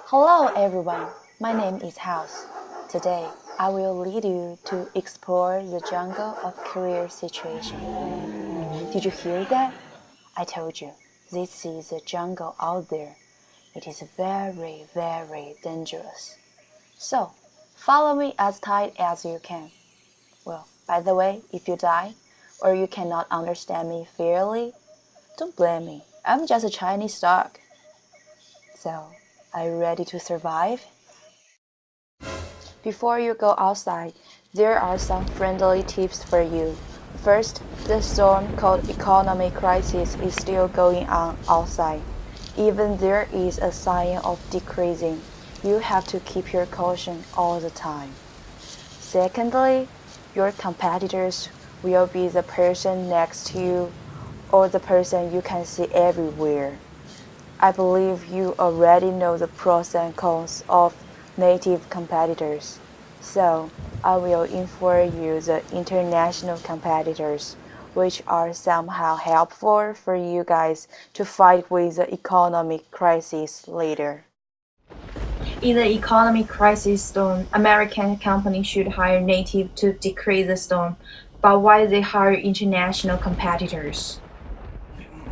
Hello everyone, my name is House. Today, I will lead you to explore the jungle of career situation. Did you hear that? I told you, this is a jungle out there. It is very, very dangerous. So, follow me as tight as you can. Well, by the way, if you die, or you cannot understand me fairly, don't blame me. I'm just a Chinese dog. So, are you ready to survive? Before you go outside, there are some friendly tips for you. First, the storm called economic crisis is still going on outside. Even there is a sign of decreasing, you have to keep your caution all the time. Secondly, your competitors will be the person next to you or the person you can see everywhere. I believe you already know the pros and cons of native competitors, so I will inform you the international competitors, which are somehow helpful for you guys to fight with the economic crisis later. In the economic crisis storm, American companies should hire native to decrease the storm, but why they hire international competitors?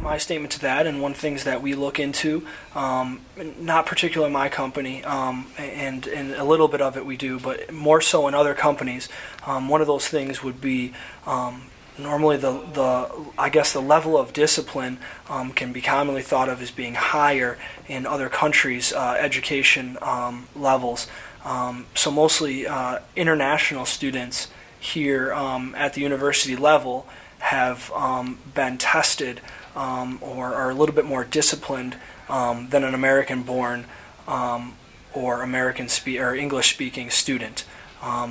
My statement to that, and one of the things that we look into, not particularly my company, and a little bit of it we do, but more so in other companies. One of those things would be normally the I guess the level of discipline can be commonly thought of as being higher in other countries' education levels. So mostly international students here at the university level have been tested or are a little bit more disciplined than an American-born or or English-speaking student.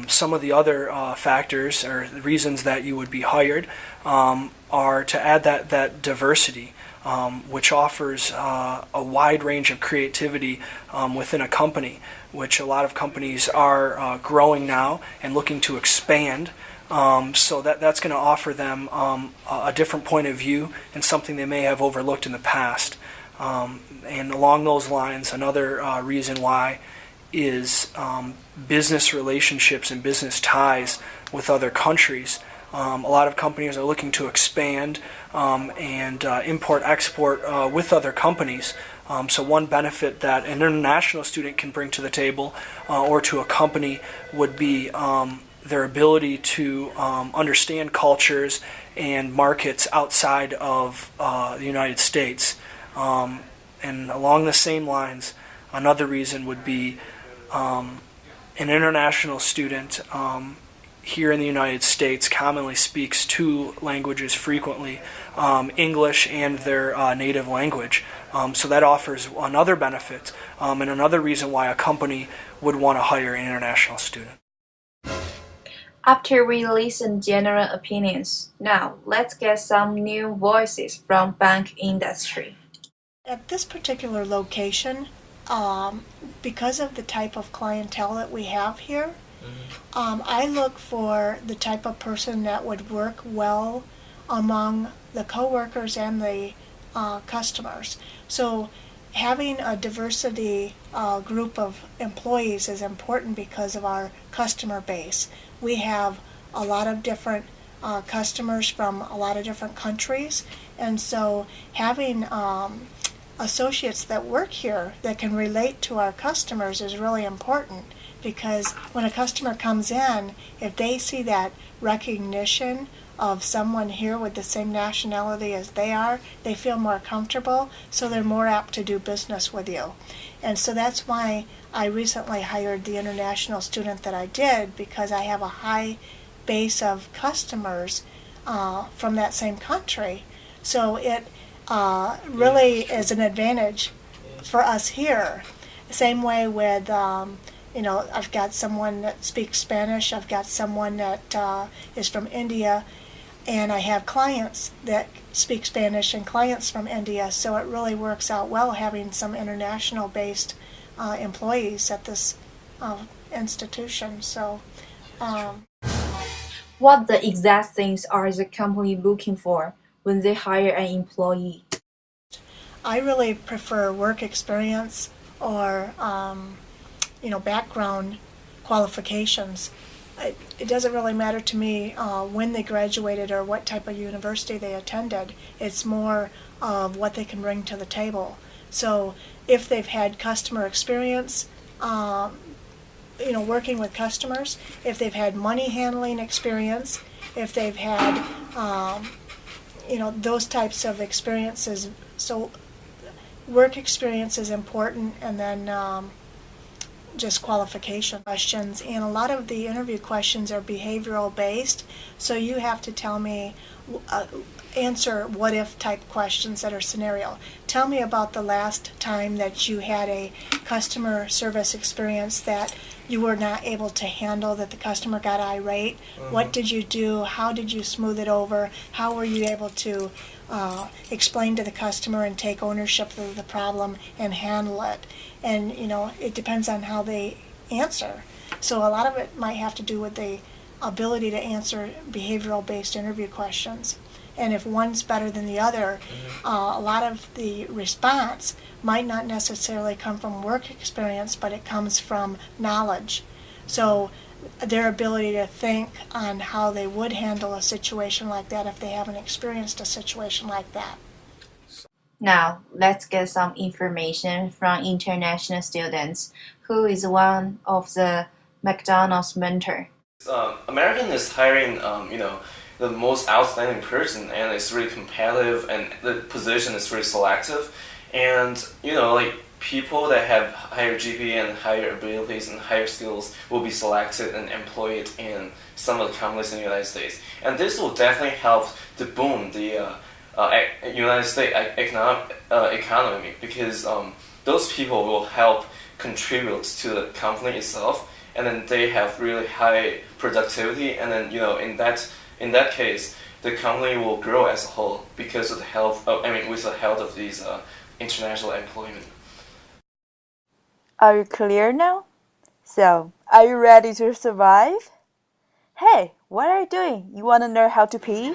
Some of the other factors or reasons that you would be hired are to add that diversity, which offers a wide range of creativity within a company, which a lot of companies are growing now and looking to expand. So that's going to offer them a different point of view and something they may have overlooked in the past. And along those lines, another reason why is business relationships and business ties with other countries. A lot of companies are looking to expand and import-export with other companies. So one benefit that an international student can bring to the table or to a company would be their ability to understand cultures and markets outside of the United States. And along the same lines, another reason would be an international student here in the United States commonly speaks two languages frequently, English and their native language. So that offers another benefit and another reason why a company would want to hire an international student. After we listen general opinions, now let's get some new voices from bank industry. At this particular location, because of the type of clientele that we have here, I look for the type of person that would work well among the coworkers and the customers. So having a diversity group of employees is important because of our customer base. We have a lot of different customers from a lot of different countries, and so having associates that work here that can relate to our customers is really important, because when a customer comes in, if they see that recognition of someone here with the same nationality as they are, they feel more comfortable, so they're more apt to do business with you. And so that's why I recently hired the international student that I did, because I have a high base of customers from that same country. So it really is an advantage for us here. Same way with I've got someone that speaks Spanish, I've got someone that is from India, and I have clients that speak Spanish and clients from India, so it really works out well having some international based employees at this institution. So What the exact things are the company looking for when they hire an employee? I really prefer work experience or background qualifications. It doesn't really matter to me when they graduated or what type of university they attended. It's more of what they can bring to the table. So if they've had customer experience, working with customers, if they've had money handling experience, if they've had, those types of experiences. So work experience is important, and then just qualification questions. And a lot of the interview questions are behavioral based, so you have to tell me, answer what if type questions that are scenario. Tell me about the last time that you had a customer service experience that you were not able to handle, that the customer got irate. What did you do? How did you smooth it over? How were you able to explain to the customer and take ownership of the problem and handle it? And it depends on how they answer. So a lot of it might have to do with the ability to answer behavioral based interview questions. And if one's better than the other, a lot of the response might not necessarily come from work experience, but it comes from knowledge. So their ability to think on how they would handle a situation like that if they haven't experienced a situation like that. Now, let's get some information from international students. Who is one of the McDonald's mentor? American is hiring, the most outstanding person, and it's really competitive, and the position is really selective. And people that have higher GPA and higher abilities and higher skills will be selected and employed in some of the companies in the United States. And this will definitely help to boom the United States economy, because those people will help contribute to the company itself, and then they have really high productivity, and then in that case the company will grow as a whole because of the with the help of these international employment. Are you clear now? So, are you ready to survive? Hey, what are you doing? You want to know how to pee?